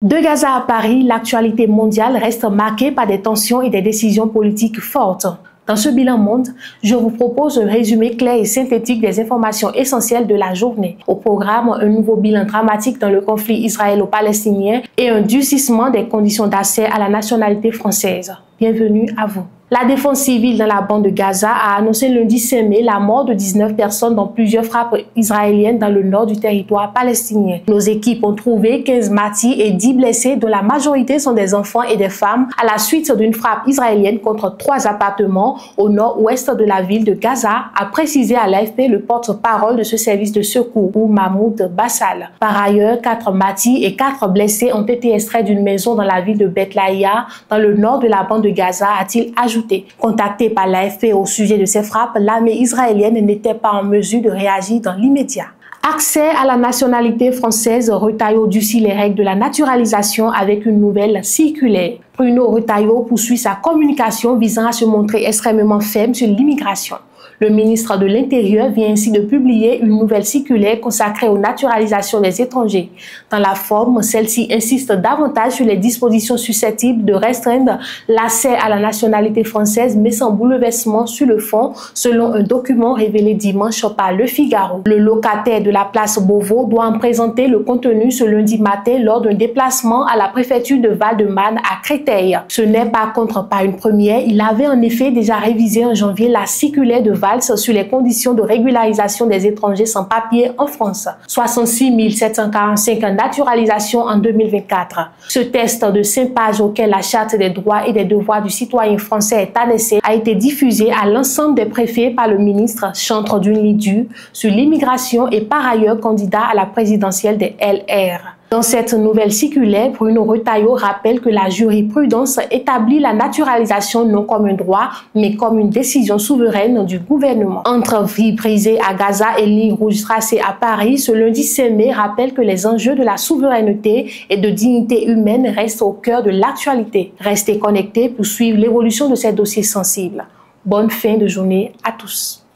De Gaza à Paris, l'actualité mondiale reste marquée par des tensions et des décisions politiques fortes. Dans ce bilan monde, je vous propose un résumé clair et synthétique des informations essentielles de la journée. Au programme, un nouveau bilan dramatique dans le conflit israélo-palestinien et un durcissement des conditions d'accès à la nationalité française. Bienvenue à vous. La défense civile dans la bande de Gaza a annoncé lundi 5 mai la mort de 19 personnes dans plusieurs frappes israéliennes dans le nord du territoire palestinien. Nos équipes ont trouvé 15 martyrs et 10 blessés, dont la majorité sont des enfants et des femmes, à la suite d'une frappe israélienne contre 3 appartements au nord-ouest de la ville de Gaza, a précisé à l'AFP le porte-parole de ce service de secours, Mahmoud Bassal. Par ailleurs, 4 martyrs et 4 blessés ont été extraits d'une maison dans la ville de Beth Laïa, dans le nord de la bande de Gaza, a-t-il ajouté. Contacté par l'AFP au sujet de ces frappes, l'armée israélienne n'était pas en mesure de réagir dans l'immédiat. Accès à la nationalité française, Retailleau durcit les règles de la naturalisation avec une nouvelle circulaire. Bruno Retailleau poursuit sa communication visant à se montrer extrêmement ferme sur l'immigration. Le ministre de l'Intérieur vient ainsi de publier une nouvelle circulaire consacrée aux naturalisations des étrangers. Dans la forme, celle-ci insiste davantage sur les dispositions susceptibles de restreindre l'accès à la nationalité française, mais sans bouleversement sur le fond, selon un document révélé dimanche par Le Figaro. Le locataire de la place Beauvau doit en présenter le contenu ce lundi matin lors d'un déplacement à la préfecture de Val-de-Marne à Créteil. Ce n'est par contre pas une première. Il avait en effet déjà révisé en janvier la circulaire de sur les conditions de régularisation des étrangers sans papier en France. 66 745 naturalisations en 2024. Ce test de 5 pages auquel la Charte des droits et des devoirs du citoyen français est annexée a été diffusé à l'ensemble des préfets par le ministre, chantre d'une ligne dure sur l'immigration et par ailleurs candidat à la présidentielle des LR. Dans cette nouvelle circulaire, Bruno Retailleau rappelle que la jurisprudence établit la naturalisation non comme un droit, mais comme une décision souveraine du gouvernement. Entre vie brisée à Gaza et ligne rouge tracée à Paris, ce lundi 5 mai rappelle que les enjeux de la souveraineté et de dignité humaine restent au cœur de l'actualité. Restez connectés pour suivre l'évolution de ces dossiers sensibles. Bonne fin de journée à tous.